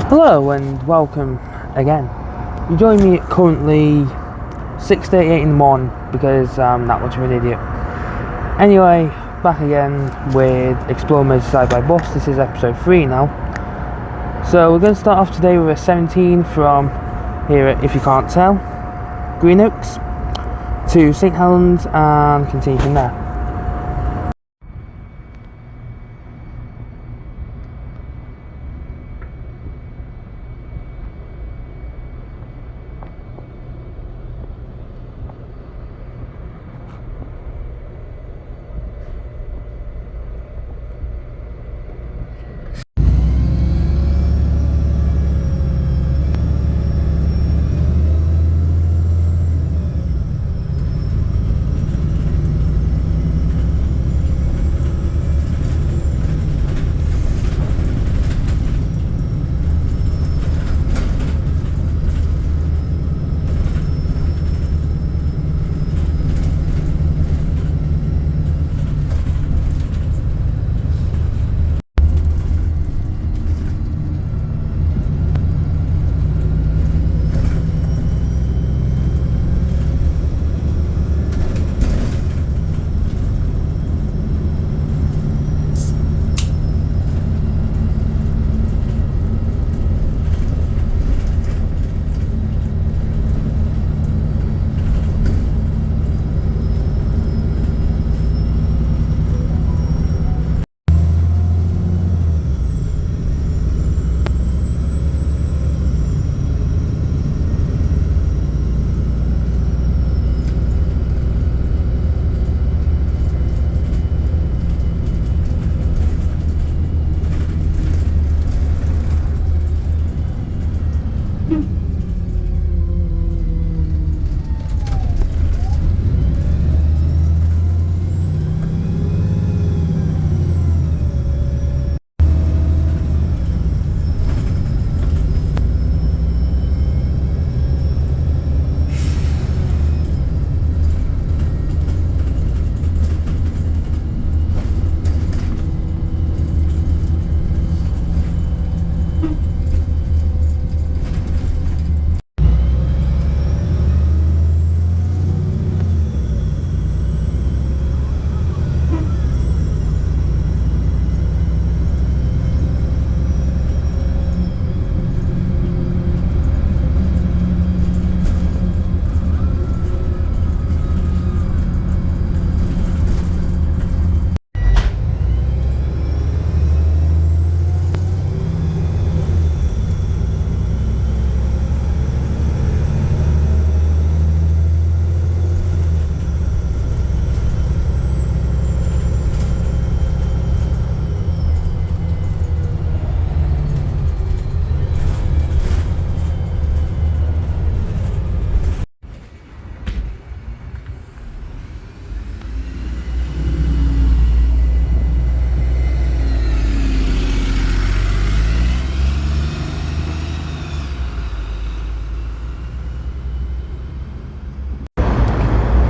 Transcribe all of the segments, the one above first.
Hello and welcome again. You join me at currently 6:38 in the morning because I'm that much of an idiot. Anyway, back again with Explore Merseyside by bus. This is episode 3 now. So we're going to start off today with a 17 from here at, if you can't tell, Green Oaks to St Helens and continue from there.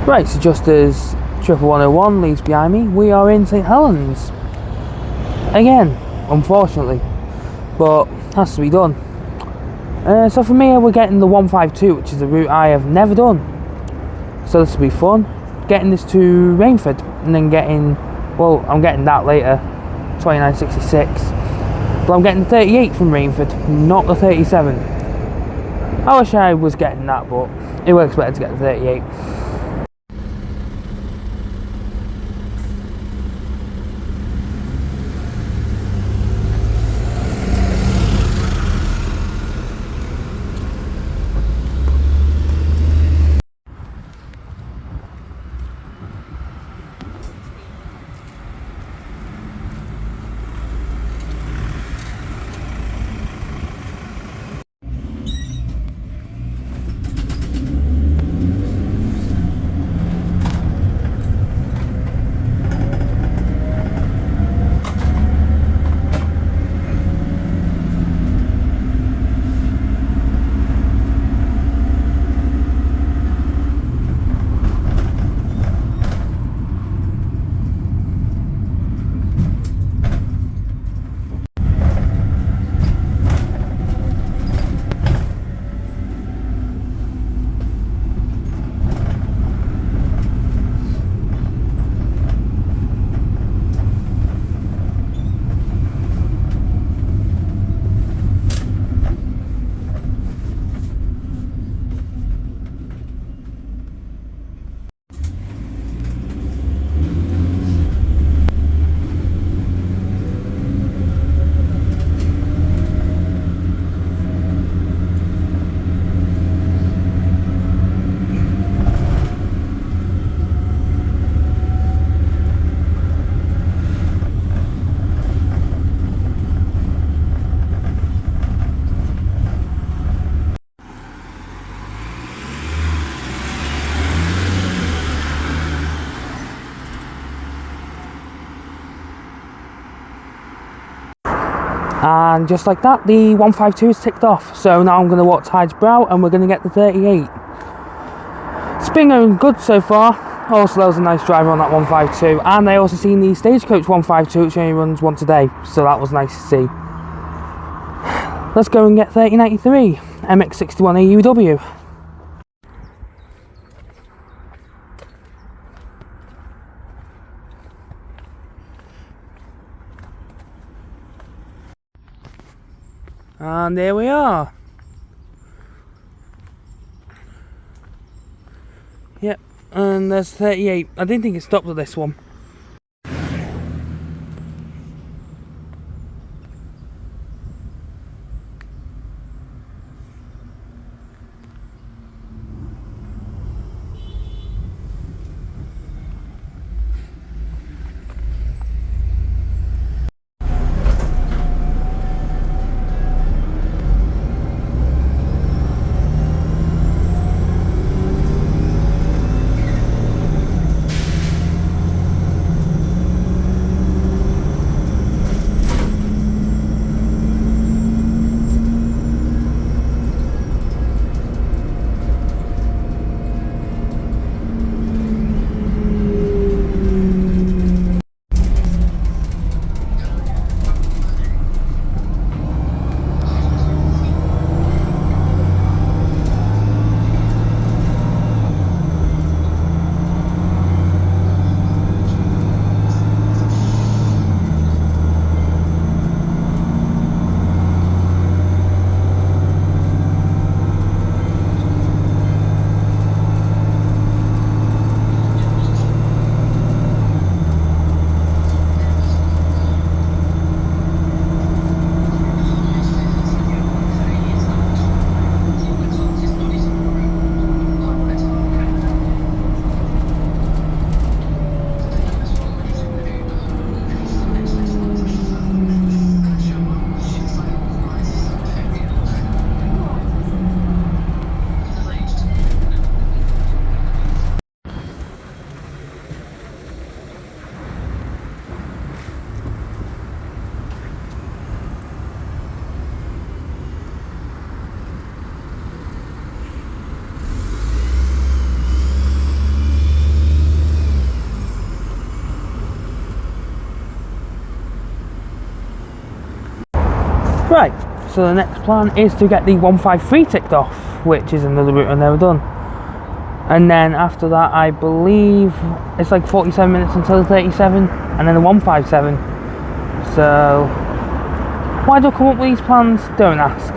Right, so just as 111 leaves behind me, we are in St Helens. Again, unfortunately, but has to be done. So from here we're getting the 152, which is a route I have never done. So this will be fun. Getting this to Rainford and then I'm getting that later, 2966. But I'm getting the 38 from Rainford, not the 37. I wish I was getting that, but it works better to get the 38. And just like that, the 152 is ticked off. So now I'm going to walk Tides Brow and we're going to get the 38. It's been going good so far. Also, there was a nice driver on that 152. And I also seen the Stagecoach 152, which only runs once a day. So that was nice to see. Let's go and get 3093 MX61 AUW. And there we are. Yep, and there's 38. I didn't think it stopped at this one. Right, so the next plan is to get the 153 ticked off, which is another route I've never done. And then after that, I believe it's like 47 minutes until the 37, and then the 157. So, why do I come up with these plans? Don't ask.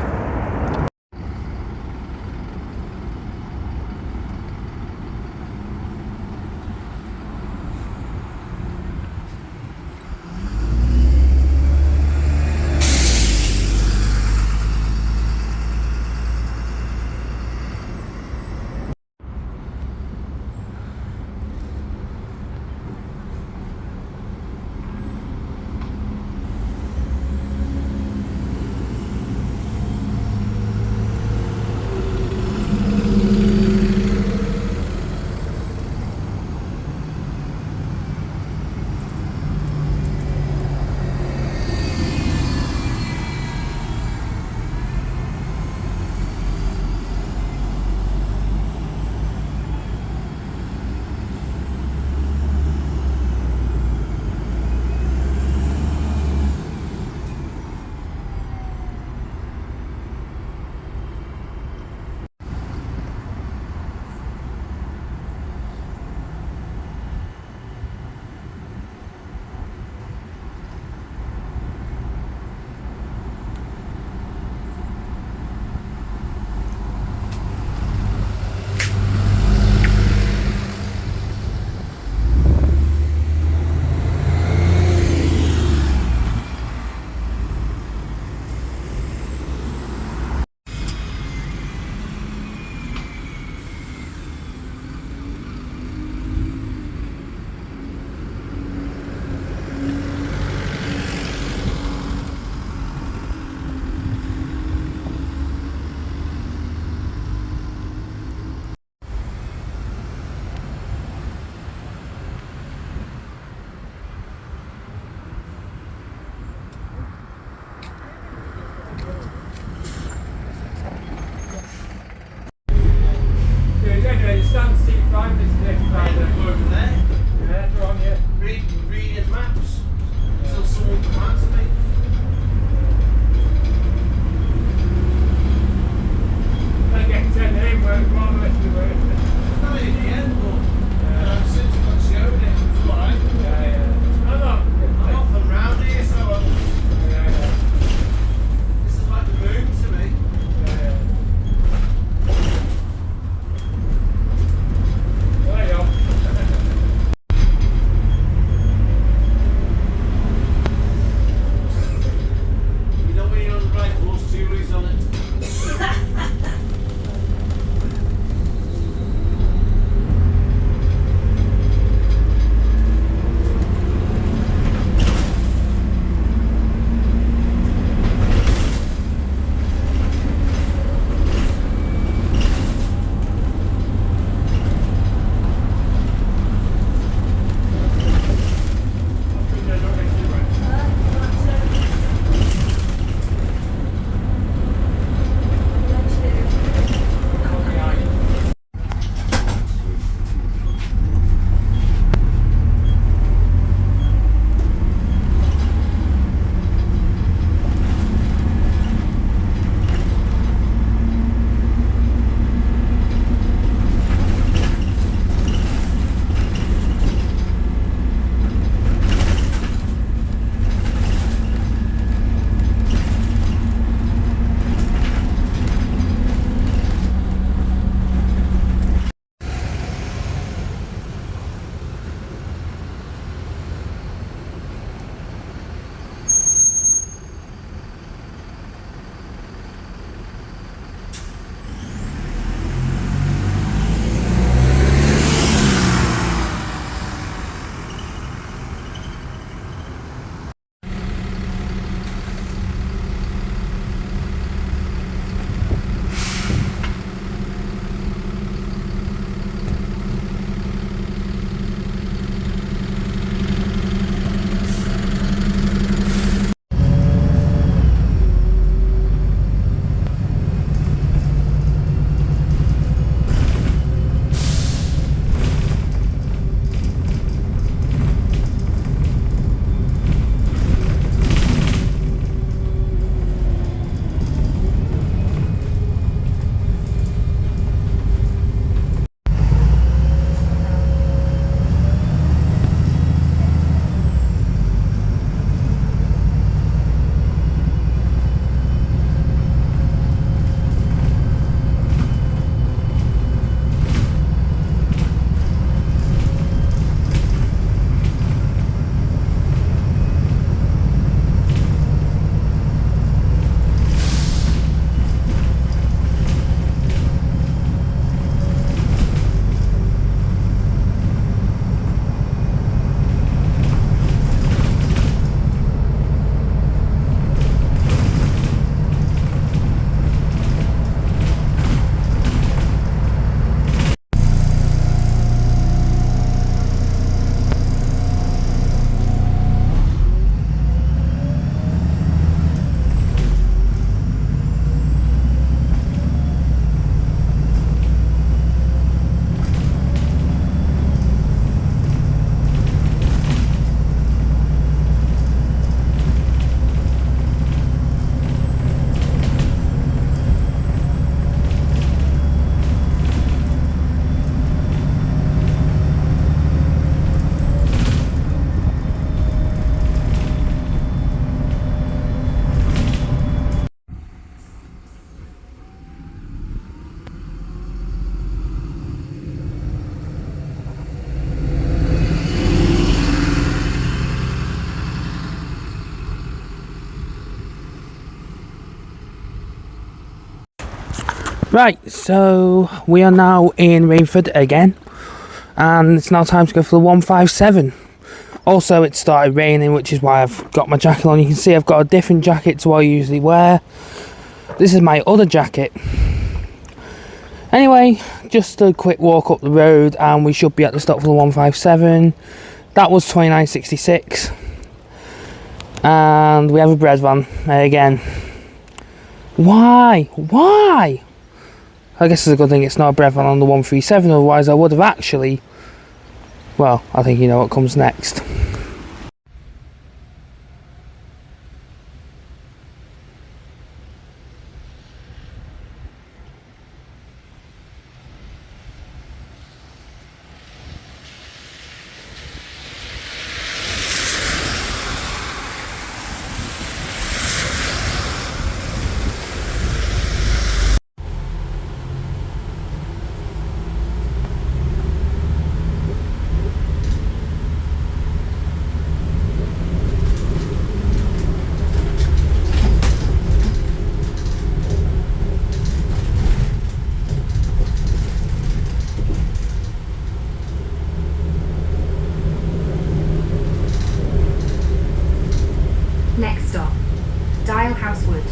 Right, so we are now in Rainford again, and it's now time to go for the 157. Also, it started raining, which is why I've got my jacket on. You can see I've got a different jacket to what I usually wear. This is my other jacket. Anyway, just a quick walk up the road and we should be at the stop for the 157. That was 29.66. And we have a bread van again. Why? I guess it's a good thing it's not a bread van on the 137, otherwise I would have actually... Well, I think you know what comes next. Next stop, Dial House Wood.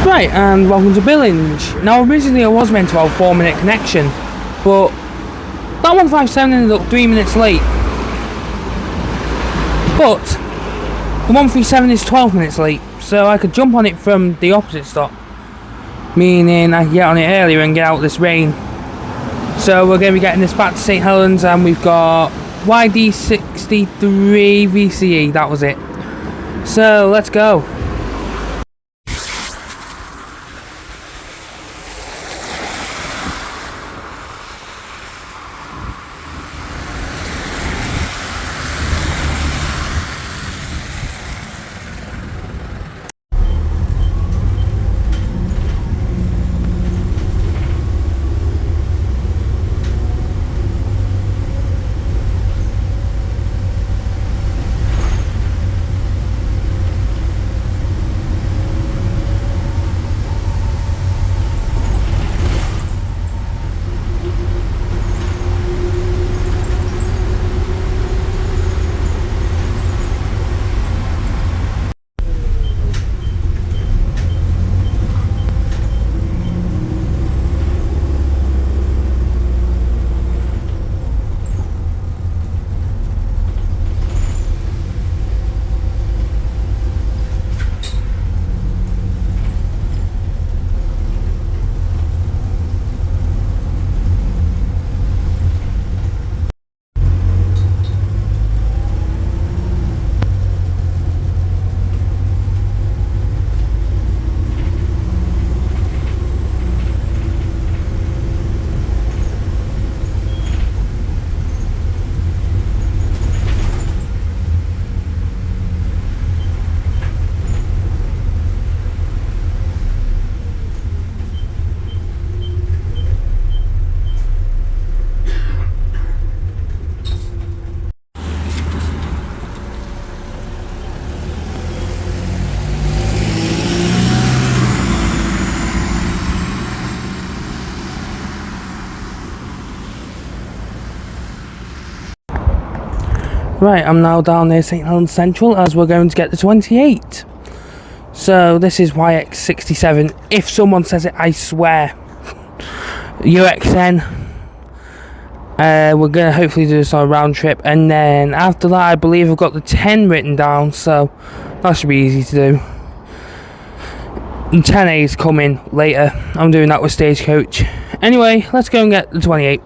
Right, and welcome to Billinge. Now originally I was meant to have a 4-minute connection, but that 157 ended up 3 minutes late. But the 137 is 12 minutes late, so I could jump on it from the opposite stop, meaning I could get on it earlier and get out of this rain. So we're going to be getting this back to St Helens, and we've got YD63 VCE, that was it. So let's go. Right, I'm now down near St Helens Central as we're going to get the 28. So this is YX67. If someone says it, I swear. UXN. We're going to hopefully do this on a round trip, and then after that I believe I've got the 10 written down, so that should be easy to do. And 10A is coming later. I'm doing that with Stagecoach. Anyway, let's go and get the 28.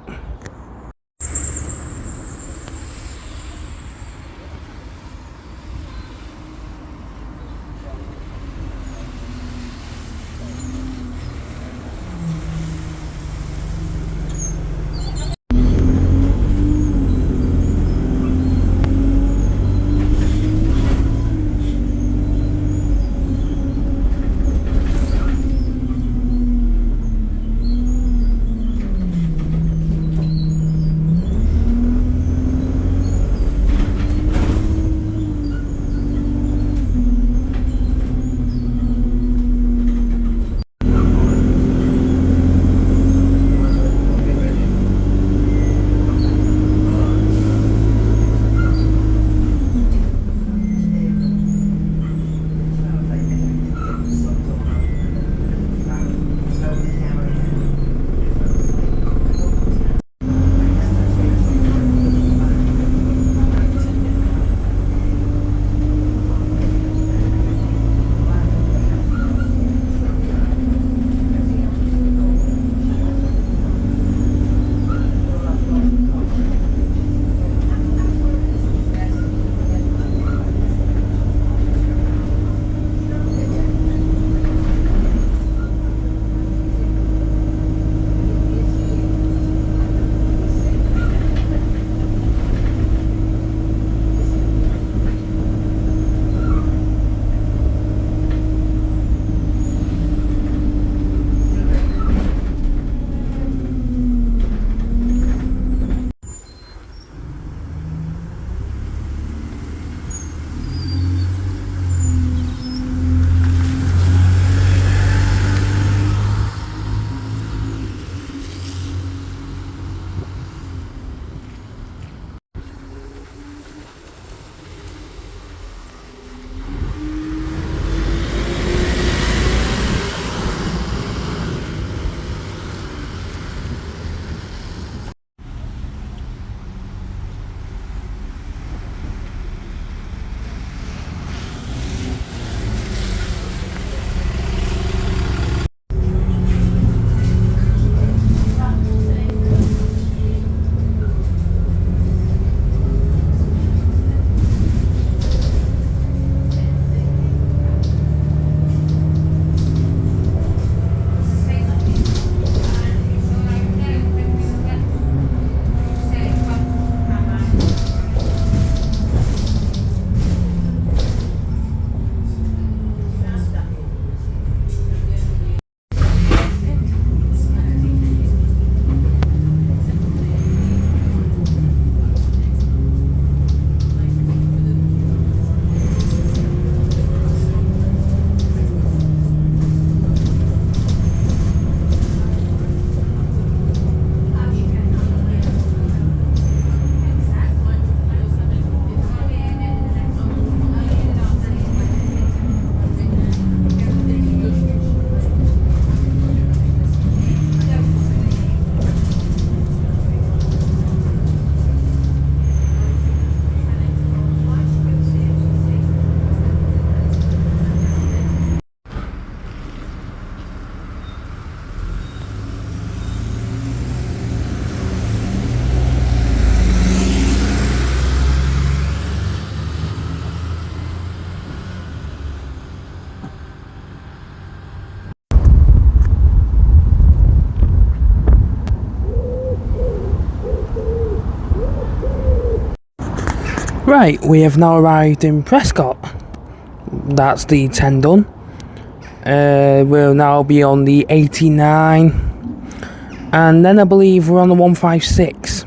Right, we have now arrived in Prescott. That's the 10 done. We'll now be on the 89, and then I believe we're on the 156.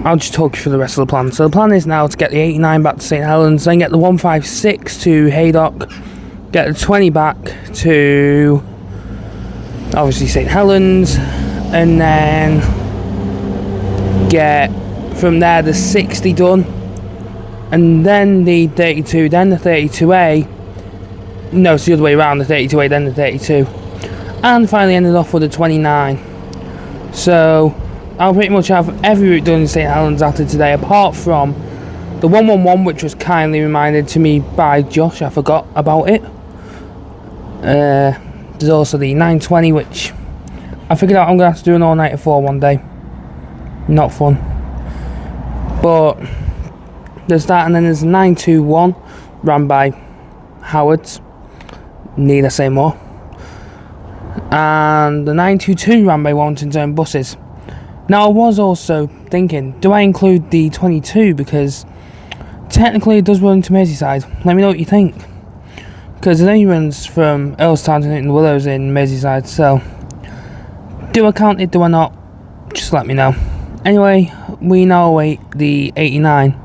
I'll just talk you through the rest of the plan. So the plan is now to get the 89 back to St Helens, then get the 156 to Haydock, get the 20 back to obviously St Helens, and then get from there the 60 done, and then the 32, then the 32A. No, it's the other way around, the 32A, then the 32, and finally ended off with the 29. So I'll pretty much have every route done in St Helens after today, apart from the 111, which was kindly reminded to me by Josh. I forgot about it. There's also the 920, which I figured out I'm going to have to do an all-nighter for one day. Not fun. But there's that, and then there's the 921, ran by Howard's. Need I say more? And the 922 ran by Warrington's own buses. Now, I was also thinking, do I include the 22? Because technically it does run to Merseyside. Let me know what you think. Because it only runs from Earlstown to Newton Willows in Merseyside, so do I count it, do I not? Just let me know. Anyway, we now await the 89.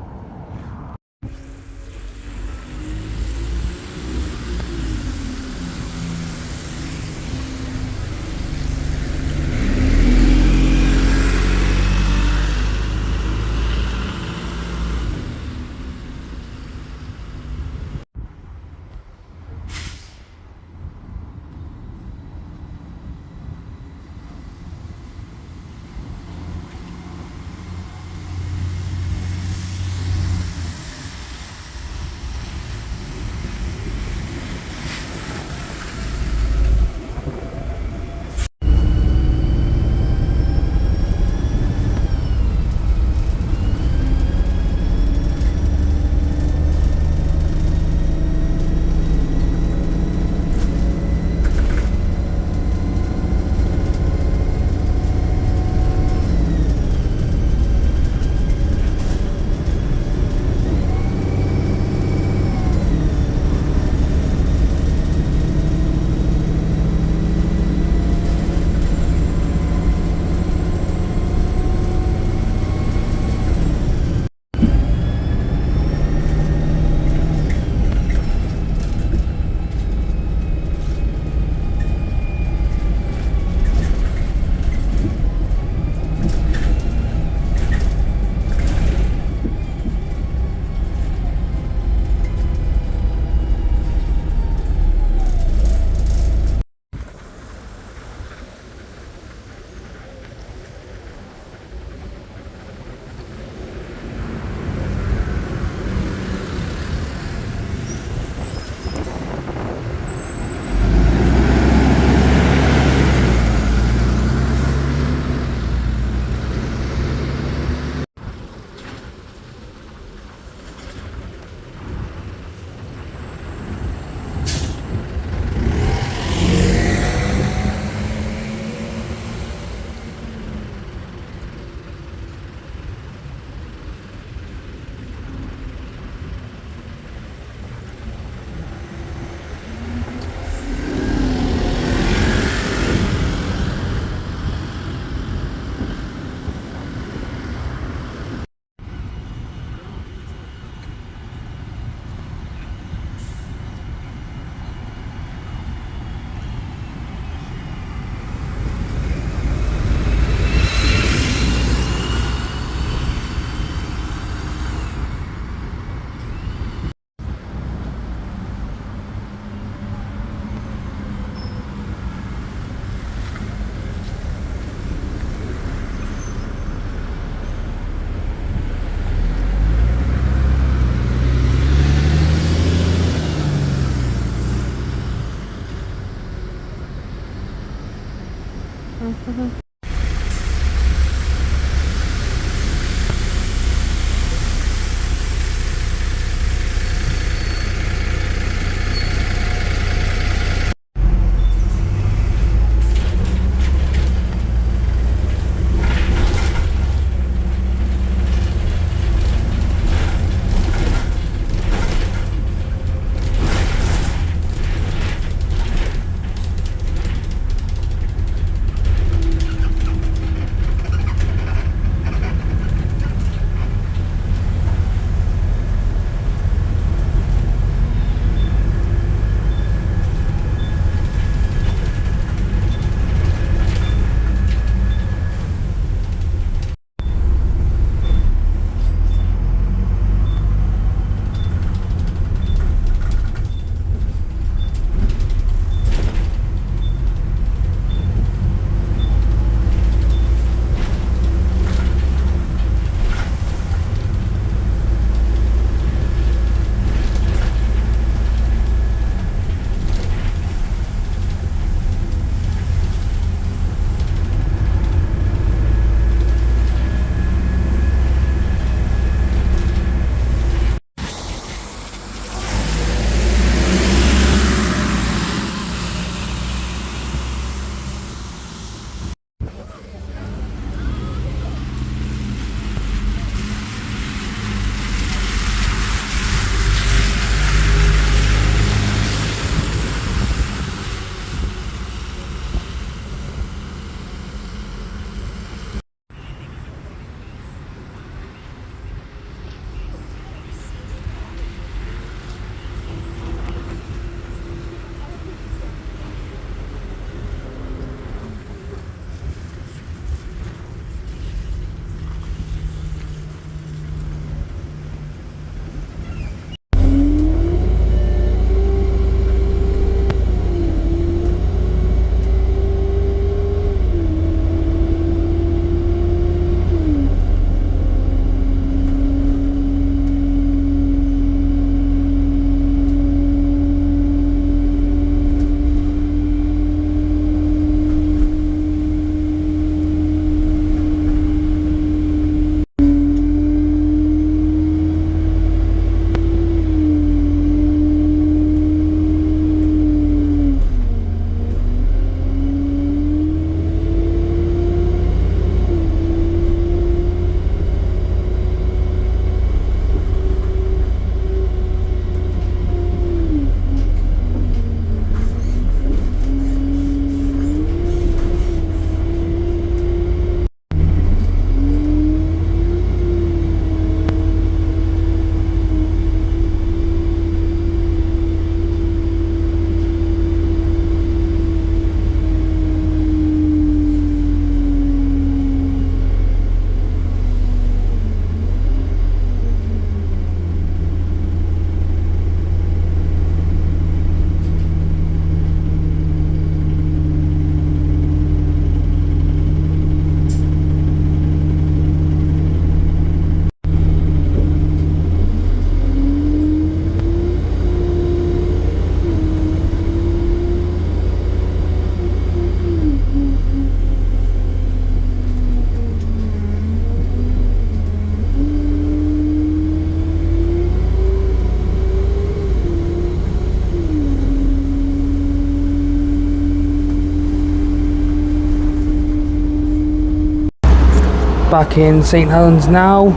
back in St Helens now.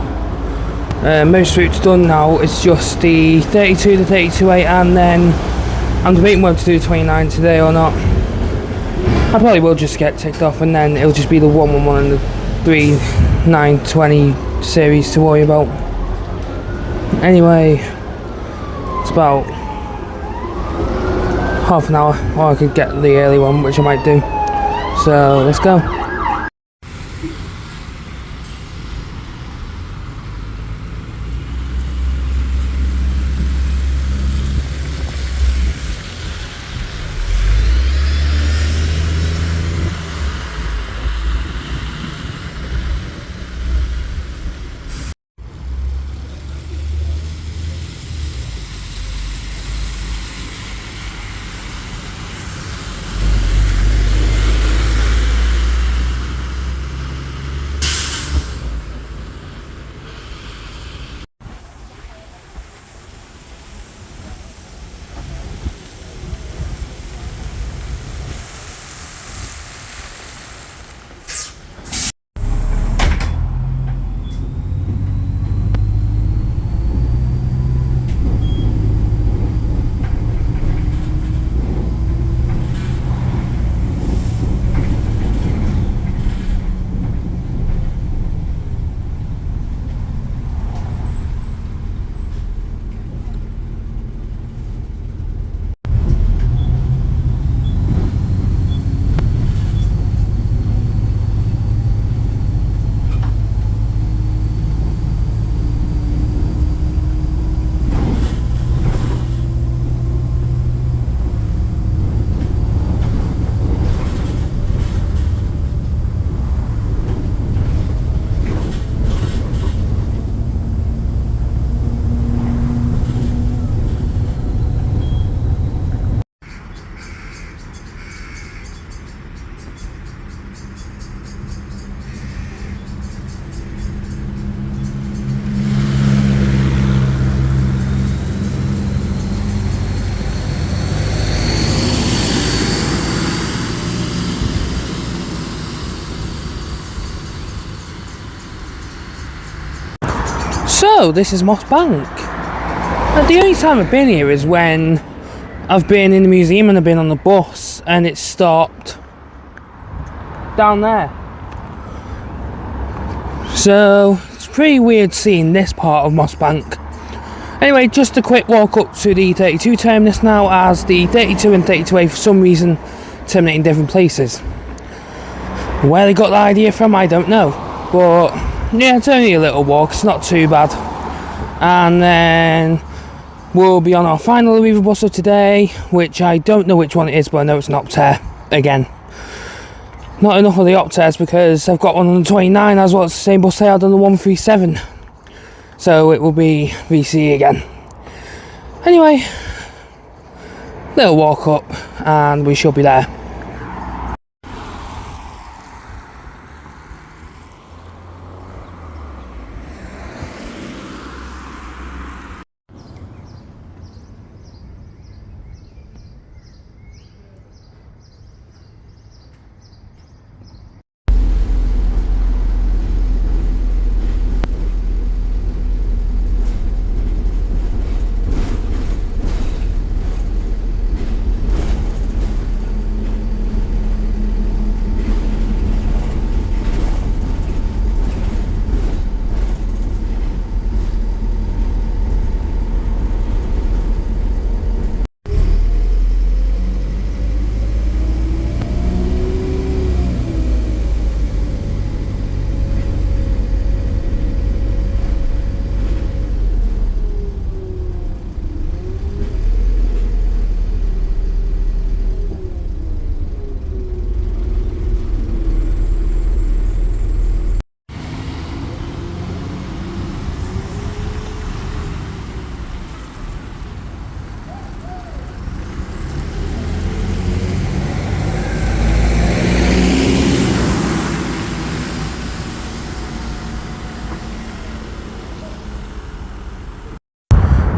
Most routes done now. It's just the 32, the 32A, and then I'm debating whether to do 29 today or not. I probably will just get ticked off, and then it'll just be the 111 and the 3920 series to worry about. Anyway, it's about half an hour, or I could get the early one, which I might do. So let's go. So this is Moss Bank. The only time I've been here is when I've been in the museum and I've been on the bus and it's stopped down there. So it's pretty weird seeing this part of Moss Bank. Anyway, just a quick walk up to the 32 terminus now, as the 32 and 32A for some reason terminate in different places. Where they got the idea from, I don't know, but yeah, it's only a little walk, it's not too bad. And then we'll be on our final arrival bus of today, which I don't know which one it is, but I know it's an Optare again. Not enough of the Optares because I've got one on the 29 as well as the same bus I had on the 137. So it will be VC again. Anyway, little walk up and we shall be there.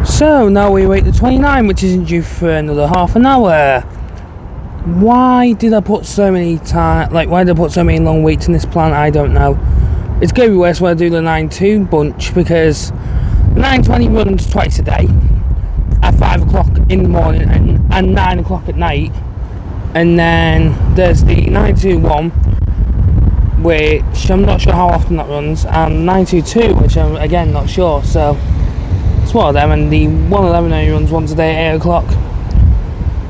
So now we wait the 29, which isn't due for another half an hour. Why did I put so many why did I put so many long waits in this plan? I don't know. It's going to be worse when I do the 9-2 bunch, because the 9:20 runs twice a day at 5 o'clock in the morning and 9 o'clock at night. And then there's the 9:2 one, which I'm not sure how often that runs, and 9:22, which I'm again not sure. So it's one of them, and the 1:11 only runs once a day at 8 o'clock.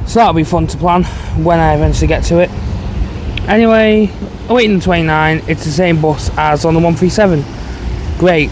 So that'll be fun to plan when I eventually get to it. Anyway, awaiting the 29, it's the same bus as on the 137. Great.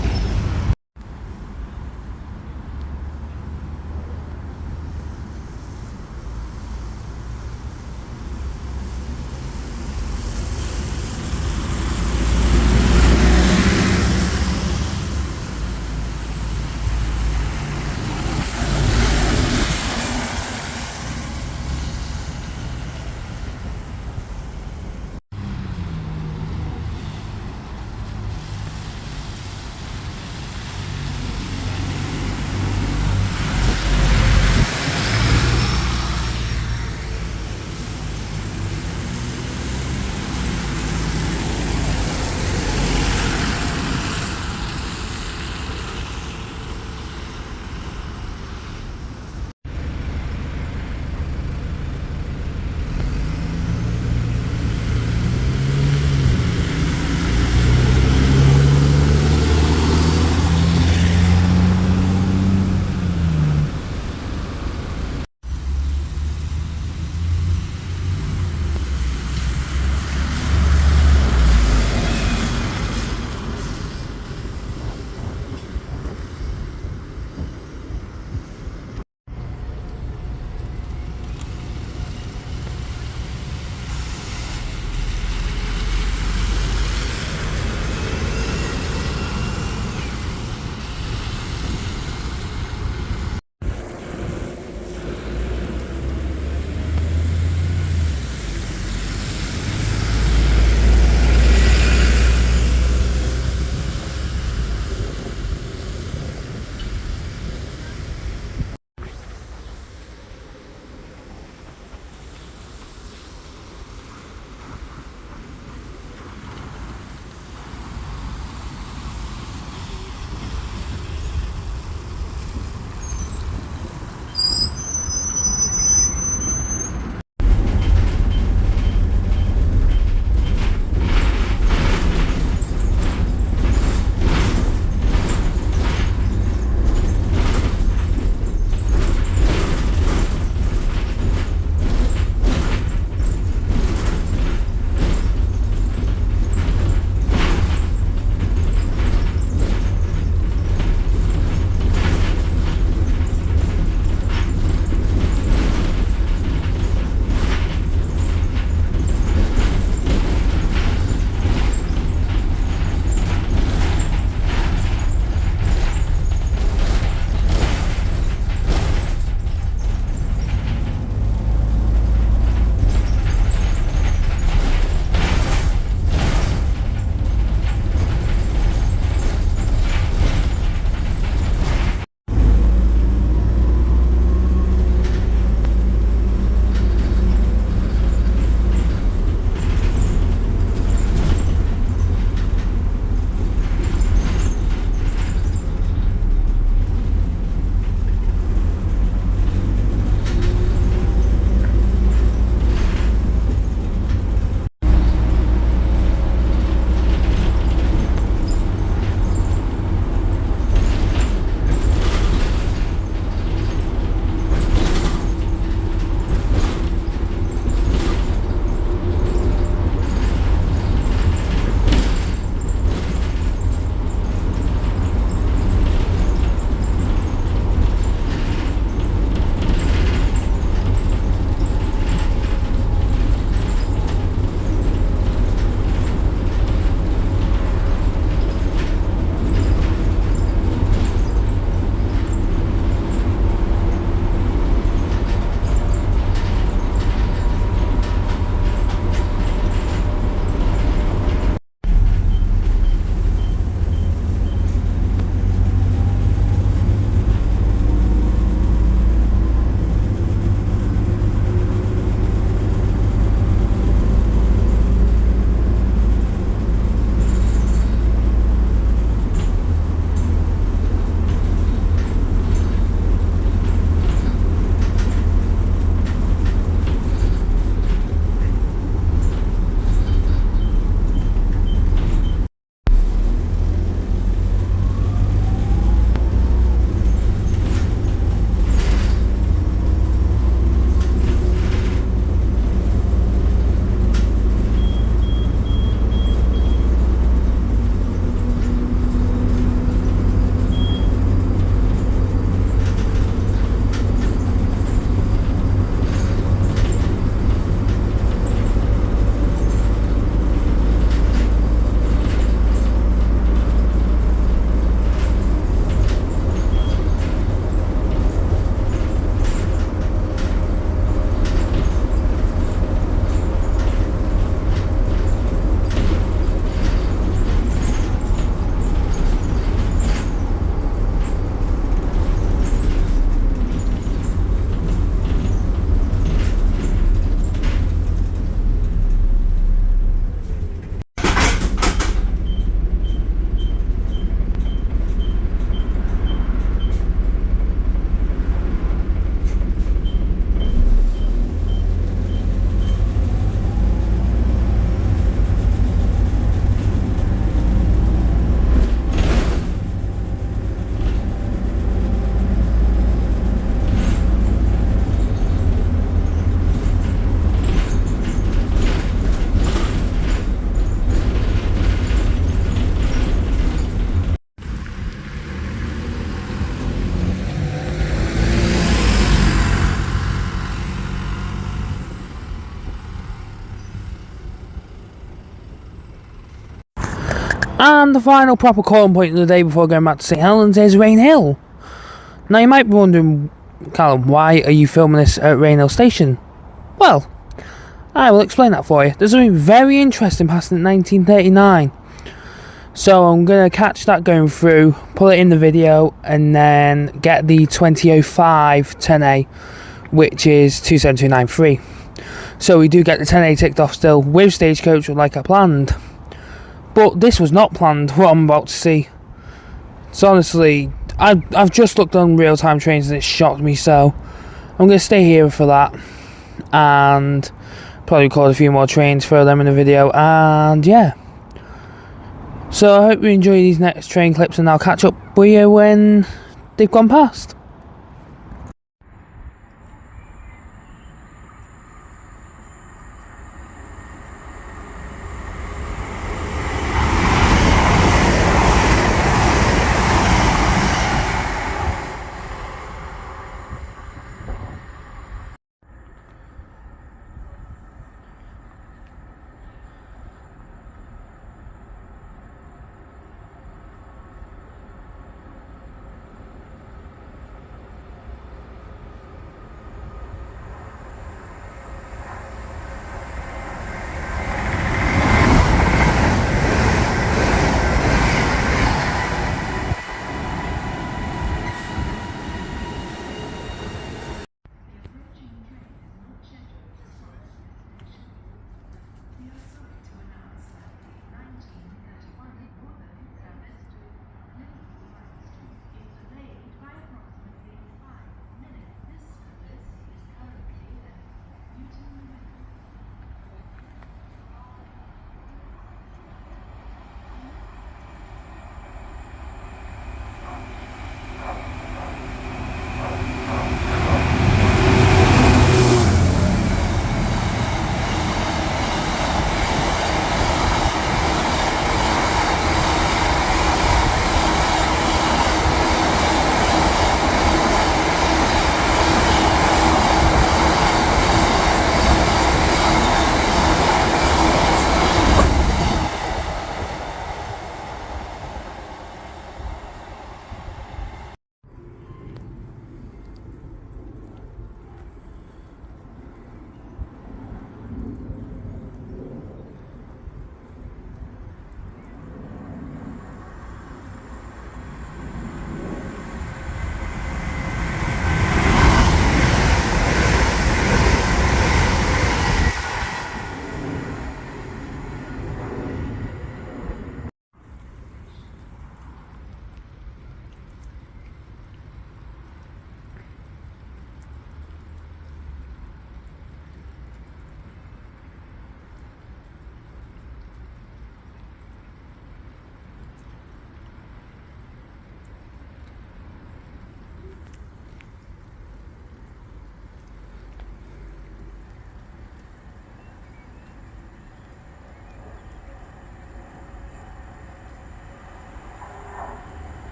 And the final proper calling point of the day before going back to St Helens is Rain Hill. Now you might be wondering, Callum, why are you filming this at Rain Hill Station? Well, I will explain that for you. There's something very interesting passing in 1939. So I'm going to catch that going through, put it in the video, and then get the 2005 10A, which is 27293. So we do get the 10A ticked off still with Stagecoach like I planned. But this was not planned, what I'm about to see. So honestly, I've just looked on real-time trains and it shocked me, so I'm going to stay here for that. And probably record a few more trains, throw them in the video, and yeah. So I hope you enjoy these next train clips, and I'll catch up with you when they've gone past.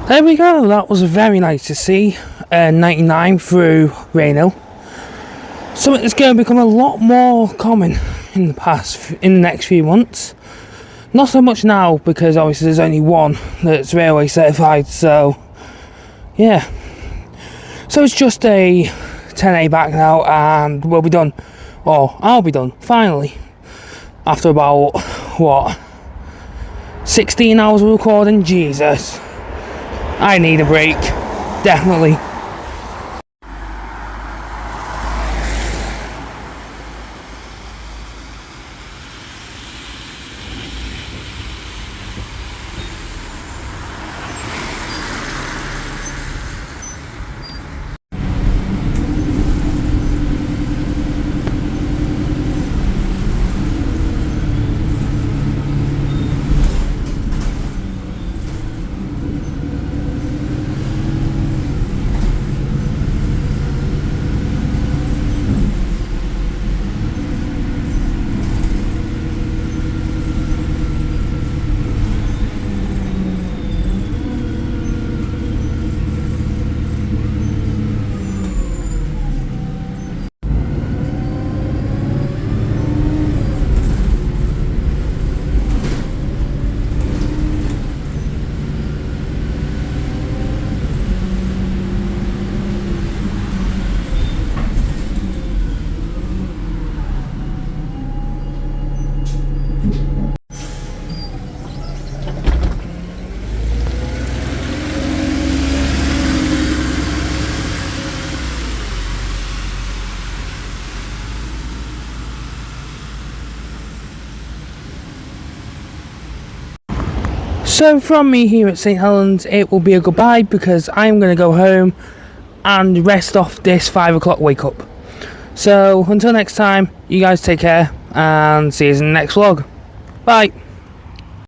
There we go, that was very nice to see. 99 through Rain Hill. Something that's going to become a lot more common in the next few months. Not so much now, because obviously there's only one that's railway certified, so yeah. So it's just a 10A back now, and we'll be done. Or I'll be done, finally. After about, 16 hours of recording? Jesus. I need a break, definitely. So from me here at St Helens, it will be a goodbye because I'm going to go home and rest off this 5 o'clock wake up. So until next time, you guys take care and see you in the next vlog. Bye.